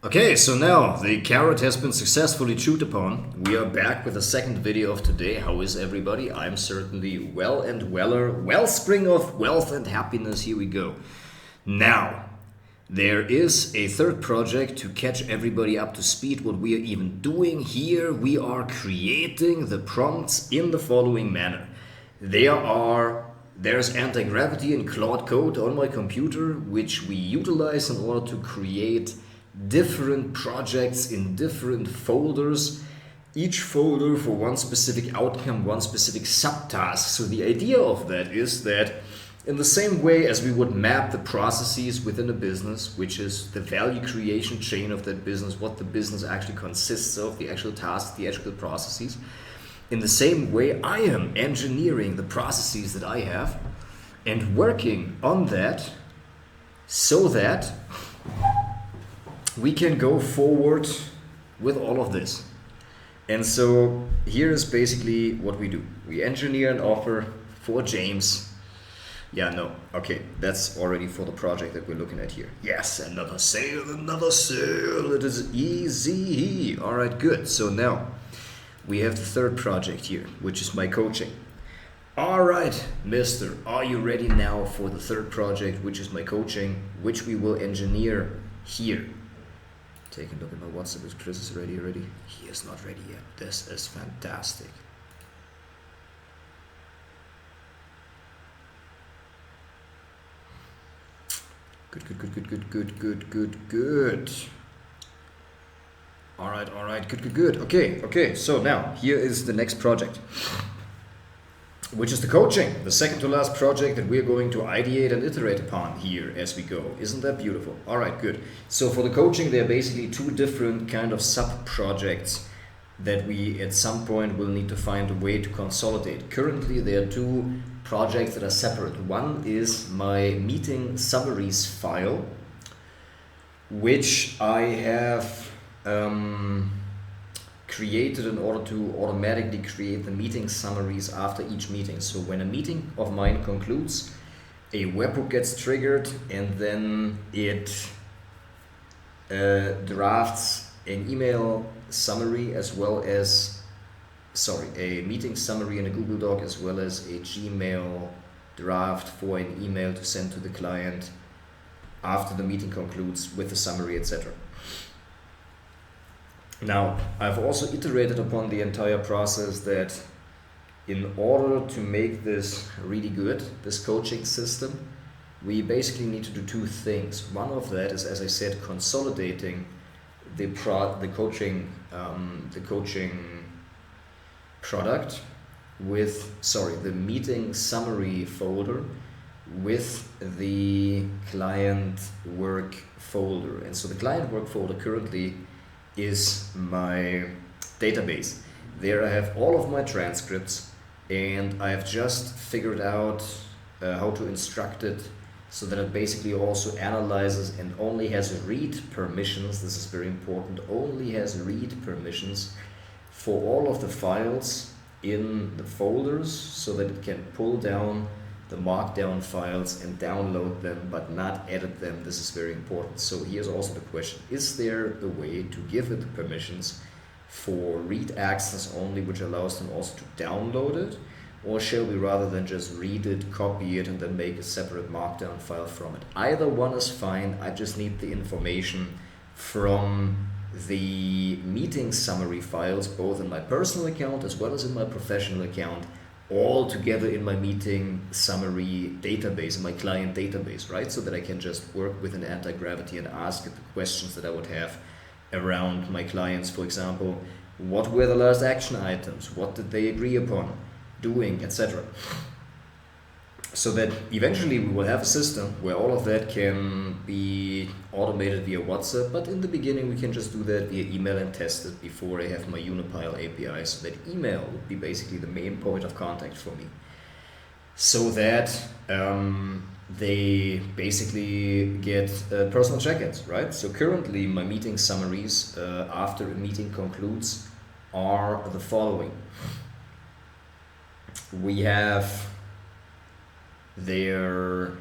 Okay, so now the carrot has been successfully chewed upon. We are back with the second video of today. How is everybody? I'm certainly well and weller. Wellspring of wealth and happiness. Here we go. Now, there is a third project to catch everybody up to speed. What we are even doing here, we are creating the prompts in the following manner. There's anti-gravity and Claude Code on my computer, which we utilize in order to create different projects in different folders, each folder for one specific outcome, one specific subtask. So the idea of that is that in the same way as we would map the processes within a business, which is the value creation chain of that business, what the business actually consists of, the actual tasks, the actual processes, in the same way I am engineering the processes that I have and working on that so that we can go forward with all of this. And so here is basically what we do. We engineer an offer for James. Yeah, no, okay, that's already for the project that we're looking at here. Yes, another sale, it is easy. All right, good. So now we have the third project here, which is my coaching. All right, mister, are you ready now for the third project, which is my coaching, which we will engineer here? Take a look at my WhatsApp. Is Chris ready already? He is not ready yet. This is fantastic. Good. All right, good. Okay, so now here is the next project, which is the coaching, the second to last project that we're going to ideate and iterate upon here as we go. Isn't that beautiful? All right, good. So for the coaching, there are basically two different kind of sub-projects that we at some point will need to find a way to consolidate. Currently, there are two projects that are separate. One is my meeting summaries file, which I have created in order to automatically create the meeting summaries after each meeting. So when a meeting of mine concludes, a webhook gets triggered and then it drafts an email summary as well as, a meeting summary in a Google Doc as well as a Gmail draft for an email to send to the client after the meeting concludes with the summary, etc. Now, I've also iterated upon the entire process that in order to make this really good, this coaching system, we basically need to do two things. One of that is, as I said, consolidating the coaching product with, the meeting summary folder with the client work folder. And so the client work folder currently is my database. There I have all of my transcripts, and I have just figured out how to instruct it so that it basically also analyzes and only has read permissions. This is very important. Only has read permissions for all of the files in the folders so that it can pull down the markdown files and download them but not edit them. This is very important. So here's also the question: is there a way to give it the permissions for read access only, which allows them also to download it? Or shall we, rather than just read it, copy it and then make a separate markdown file from it? Either one is fine. I just need the information from the meeting summary files, both in my personal account as well as in my professional account, all together in my meeting summary database, in my client database, right? So that I can just work with an anti-gravity and ask it the questions that I would have around my clients. For example, what were the last action items? What did they agree upon doing, etc. So that eventually we will have a system where all of that can be automated via WhatsApp, but in the beginning we can just do that via email and test it before I have my Unipile API, so that email would be basically the main point of contact for me. So that they basically get personal check-ins, right? So currently my meeting summaries after a meeting concludes are the following. We have their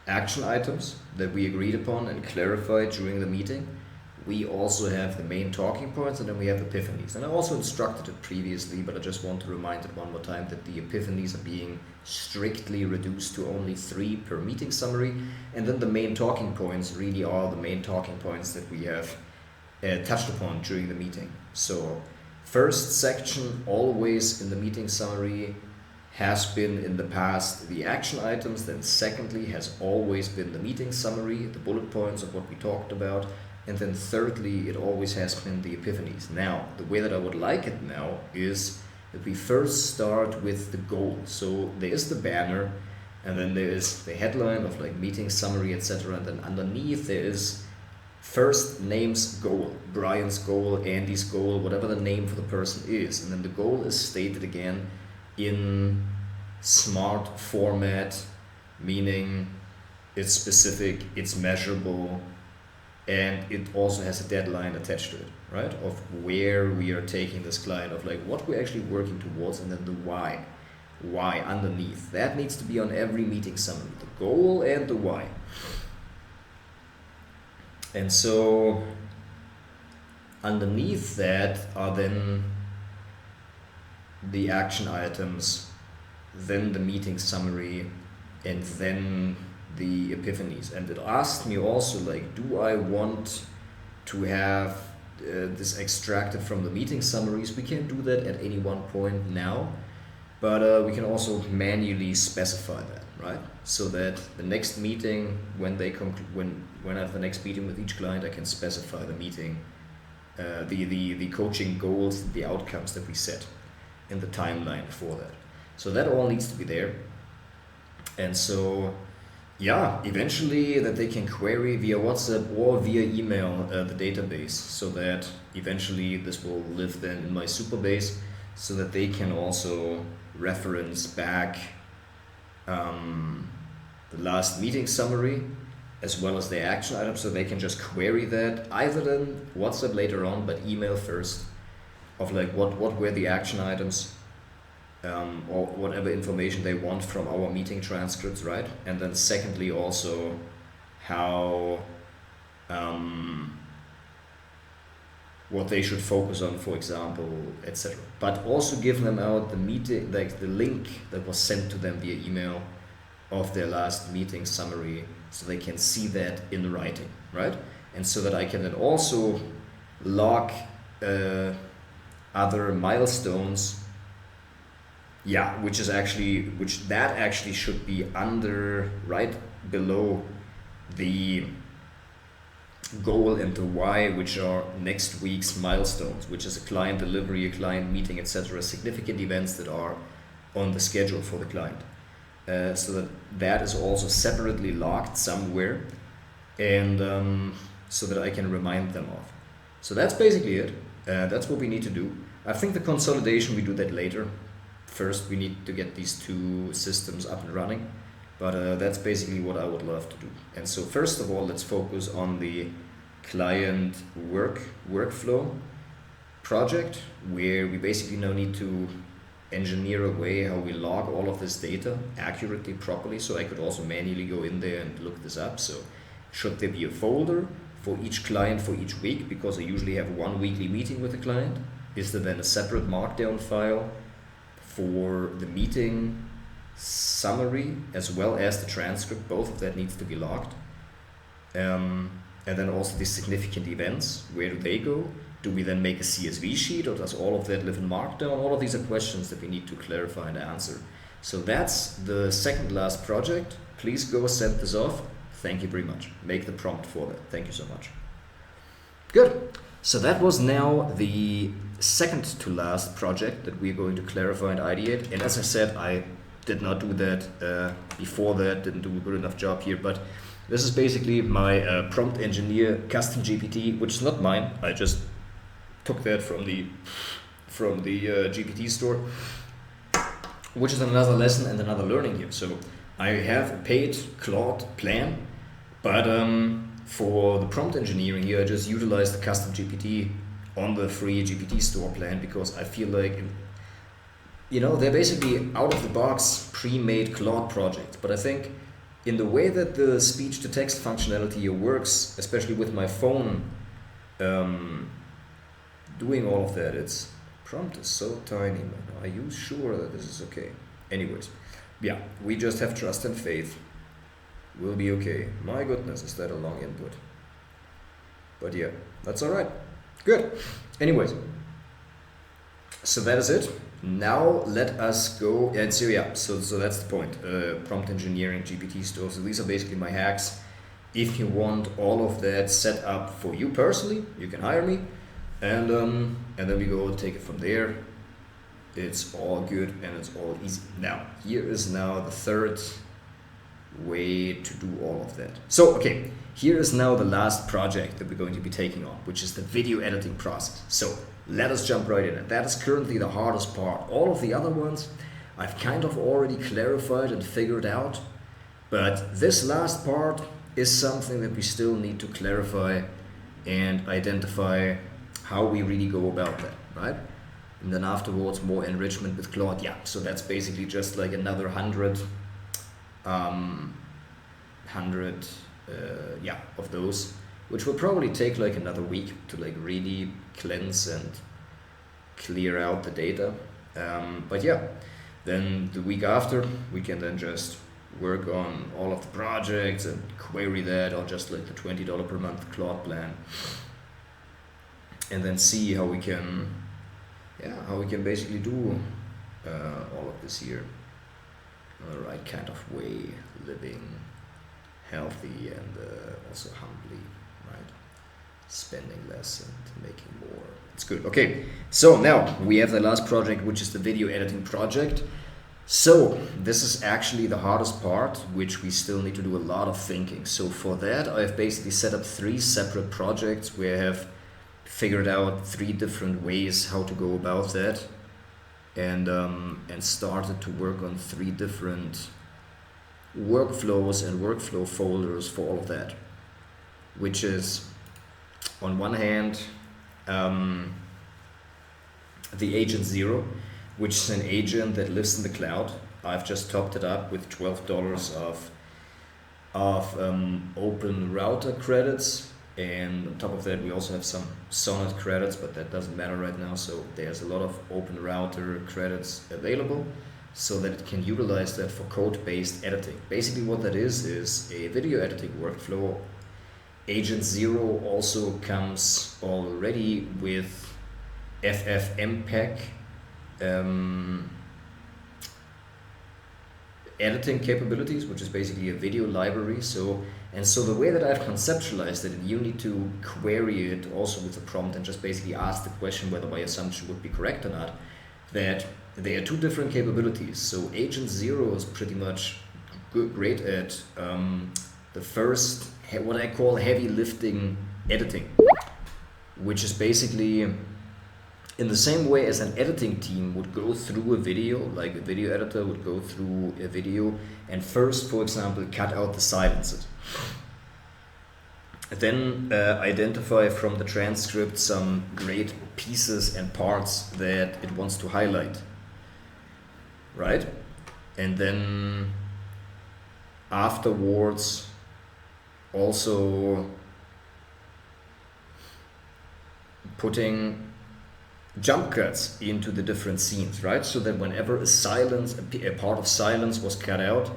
action items that we agreed upon and clarified during the meeting. we also have the main talking points, and then we have epiphanies. And I also instructed it previously, but I just want to remind it one more time that the epiphanies are being strictly reduced to only 3 per meeting summary, and then the main talking points really are the main talking points that we have touched upon during the meeting. So first section always in the meeting summary has been in the past the action items, then secondly has always been the meeting summary, the bullet points of what we talked about, and then thirdly it always has been the epiphanies. Now, the way that I would like it now is that we first start with the goal. So there is the banner, and then there is the headline of like meeting summary, etc., and then underneath there is first name's goal, Brian's goal, Andy's goal, whatever the name for the person is, and then the goal is stated again in SMART format, meaning it's specific, it's measurable, and it also has a deadline attached to it, right? Of where we are taking this client, of like what we're actually working towards, and then the why underneath. That needs to be on every meeting summary, the goal and the why. And so underneath that are then the action items, then the meeting summary, and then the epiphanies. And it asked me also, like, do I want to have this extracted from the meeting summaries? We can do that at any one point now, but we can also manually specify that, right? So that the next meeting, when I have the next meeting with each client, I can specify the meeting, the coaching goals, the outcomes that we set, in the timeline for that. So that all needs to be there. And so, yeah, eventually that they can query via WhatsApp or via email the database, so that eventually this will live then in my Superbase, so that they can also reference back the last meeting summary as well as the action items, so they can just query that either then WhatsApp later on, but email first, of like what were the action items, or whatever information they want from our meeting transcripts, right? And then secondly also how what they should focus on, for example, etc. But also give them out the meeting, like the link that was sent to them via email of their last meeting summary, so they can see that in writing, right? And so that I can then also log other milestones, which actually should be under, right below the goal and the why, which are next week's milestones, which is a client delivery, a client meeting, etc., significant events that are on the schedule for the client, so that is also separately logged somewhere, and so that I can remind them of. So that's basically it. That's what we need to do. I think the consolidation, we do that later. First, we need to get these 2 systems up and running, but that's basically what I would love to do. And so first of all, let's focus on the client workflow project, where we basically now need to engineer a way how we log all of this data accurately, properly, so I could also manually go in there and look this up. So should there be a folder for each client for each week, because I usually have 1 weekly meeting with the client? Is there then a separate markdown file for the meeting summary as well as the transcript? Both of that needs to be logged. And then also the significant events, where do they go? Do we then make a CSV sheet, or does all of that live in Markdown? All of these are questions that we need to clarify and answer. So that's the second last project. Please go send this off. Thank you very much. Make the prompt for that. Thank you so much. Good. So that was now the second to last project that we're going to clarify and ideate. And as I said, I did not do that before that, didn't do a good enough job here, but this is basically my prompt engineer custom GPT, which is not mine. I just took that from the GPT store, which is another lesson and another learning here. So I have a paid Claude plan, but for the prompt engineering here, I just utilize the custom GPT on the free GPT store plan, because I feel like, they're basically out of the box pre-made Claude projects. But I think in the way that the speech to text functionality here works, especially with my phone doing all of that. Its prompt is so tiny, man. Are you sure that this is okay? Anyways, yeah, we just have trust and faith. We'll be okay. My goodness, is that a long input? But yeah, that's all right. Good. Anyways, so that is it. Now let us go, and so yeah, so that's the point. Prompt engineering, GPT store. So these are basically my hacks. If you want all of that set up for you personally, you can hire me, and then we go take it from there. It's all good and it's all easy. Now, here is now the third way to do all of that. So, okay, here is now the last project that we're going to be taking on, which is the video editing process. So, let us jump right in. And that is currently the hardest part. All of the other ones I've kind of already clarified and figured out, but this last part is something that we still need to clarify and identify how we really go about that, right? And then afterwards, more enrichment with Claude. Yeah, so that's basically just like another 100 of those, which will probably take like another week to like really cleanse and clear out the data. But yeah, then the week after, we can then just work on all of the projects and query that on just like the $20 per month Claude plan, and then see how we can basically do all of this here in the right kind of way, living healthy and also humbly, right? Spending less and making more. It's good. Okay, so now we have the last project, which is the video editing project. So this is actually the hardest part, which we still need to do a lot of thinking. So for that, I've basically set up 3 separate projects where I have figured out 3 different ways how to go about that, and started to work on 3 different workflows and workflow folders for all of that, which is on one hand the Agent Zero, which is an agent that lives in the cloud. I've just topped it up with $12 of open router credits, and on top of that we also have some Sonnet credits, but that doesn't matter right now. So there's a lot of open router credits available so that it can utilize that for code-based editing. Basically what that is a video editing workflow. Agent Zero also comes already with FFmpeg editing capabilities, which is basically a video library. So the way that I've conceptualized it, you need to query it also with a prompt and just basically ask the question whether my assumption would be correct or not, that there are 2 different capabilities. So Agent Zero is pretty much great at the first, what I call heavy lifting editing, which is basically in the same way as an editing team would go through a video, like a video editor would go through a video and first, for example, cut out the silences. Then identify from the transcript some great pieces and parts that it wants to highlight, right? And then afterwards also putting jump cuts into the different scenes, right? So that whenever a part of silence was cut out,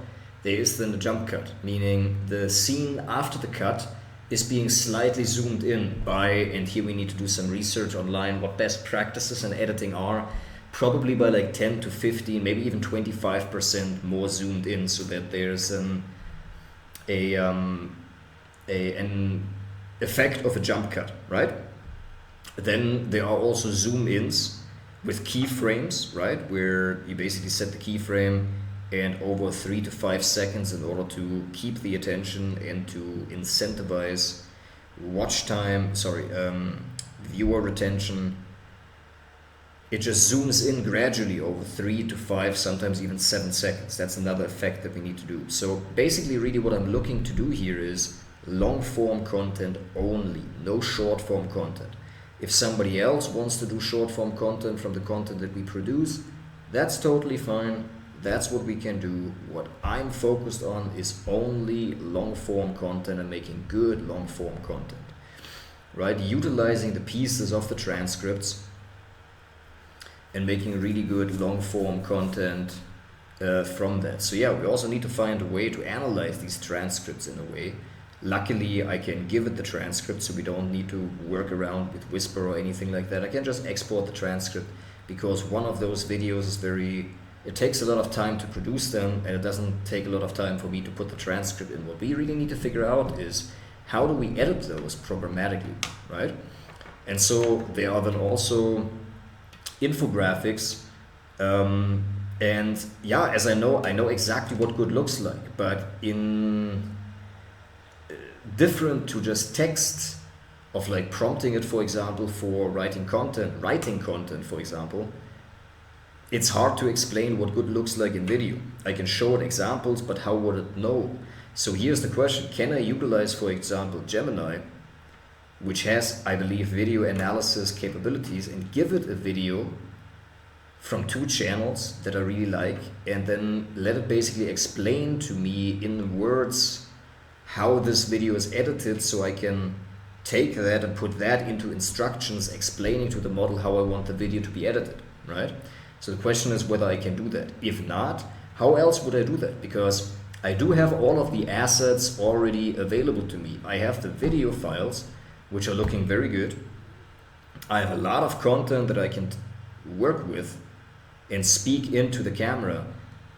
there is then a jump cut, meaning the scene after the cut is being slightly zoomed in by, and here we need to do some research online, what best practices in editing are, probably by like 10 to 15, maybe even 25% more zoomed in, so that there's an effect of a jump cut, right? Then there are also zoom ins with keyframes, right? Where you basically set the keyframe and over 3 to 5 seconds in order to keep the attention and to incentivize viewer retention. It just zooms in gradually over 3 to 5, sometimes even 7 seconds. That's another effect that we need to do. So basically really what I'm looking to do here is long form content only, no short form content. If somebody else wants to do short form content from the content that we produce, that's totally fine. That's what we can do. What I'm focused on is only long form content and making good long form content. right? Utilizing the pieces of the transcripts and making really good long form content from that. So yeah, we also need to find a way to analyze these transcripts in a way. Luckily, I can give it the transcript, so we don't need to work around with Whisper or anything like that. I can just export the transcript, because one of those videos is it takes a lot of time to produce them, and it doesn't take a lot of time for me to put the transcript in. What we really need to figure out is, how do we edit those programmatically, right? And so there are then also infographics, and yeah, as I know exactly what good looks like, but in different to just text of like prompting it, for example, for writing content, for example, it's hard to explain what good looks like in video. I can show it examples, but how would it know? So here's the question: can I utilize, for example, Gemini, which has, I believe, video analysis capabilities, and give it a video from 2 channels that I really like, and then let it basically explain to me in words how this video is edited, so I can take that and put that into instructions explaining to the model how I want the video to be edited, right? So the question is whether I can do that. If not, how else would I do that? Because I do have all of the assets already available to me. I have the video files, which are looking very good. I have a lot of content that I can work with and speak into the camera.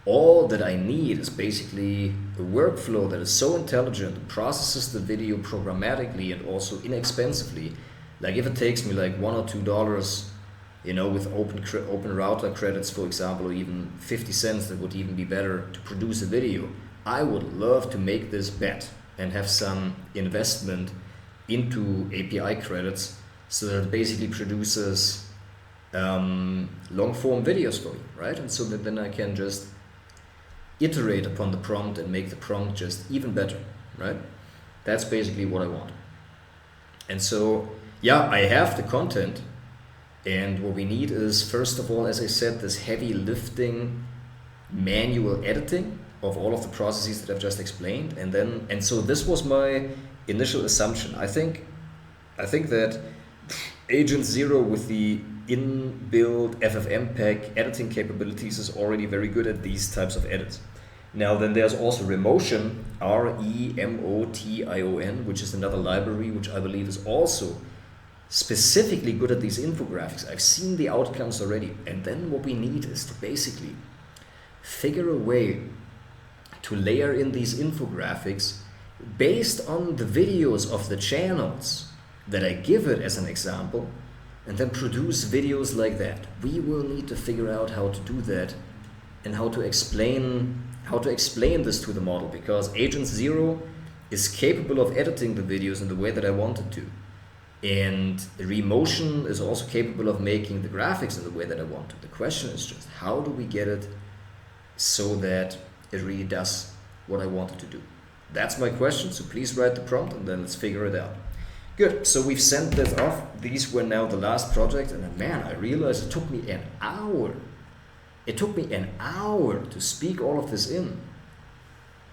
All that I need is basically a workflow that is so intelligent, processes the video programmatically and also inexpensively. Like if it takes me like $1 or $2, with open router credits, for example, or even 50 cents, that would even be better to produce a video. I would love to make this bet and have some investment into API credits, so that it basically produces long form videos for me, right? And so that then I can just iterate upon the prompt and make the prompt just even better, right? That's basically what I want. And so, yeah, I have the content, and what we need is, first of all, as I said, this heavy lifting manual editing of all of the processes that I've just explained. And so this was my initial assumption. I think that Agent Zero with the inbuilt FFmpeg pack editing capabilities is already very good at these types of edits. Now then there's also Remotion, Remotion, which is another library which I believe is also specifically good at these infographics. I've seen the outcomes already, and then what we need is to basically figure a way to layer in these infographics based on the videos of the channels that I give it as an example, and then produce videos like that. We will need to figure out how to do that and how to explain this to the model, because Agent Zero is capable of editing the videos in the way that I want it to. And Remotion is also capable of making the graphics in the way that I want to. The question is just, how do we get it so that it really does what I want it to do? That's my question, so please write the prompt and then let's figure it out. Good, so we've sent this off. These were now the last project, and then, man, I realized it took me an hour. It took me an hour to speak all of this in.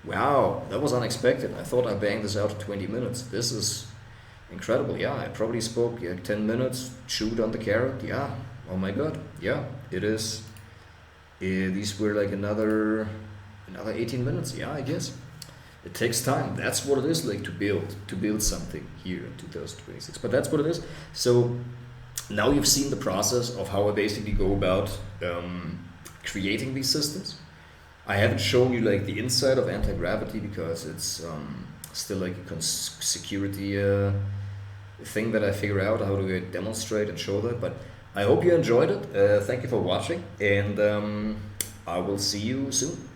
Wow, that was unexpected. I thought I banged this out in 20 minutes. This is incredible. Yeah, I probably spoke 10 minutes, chewed on the carrot. Yeah, oh my god. Yeah, it is. These were like another 18 minutes. Yeah, I guess. It takes time. That's what it is like to build something here in 2026. But that's what it is. So now you've seen the process of how I basically go about creating these systems. I haven't shown you like the inside of anti-gravity because it's still like a security thing that I figure out how to demonstrate and show that. But I hope you enjoyed it. Thank you for watching, and I will see you soon.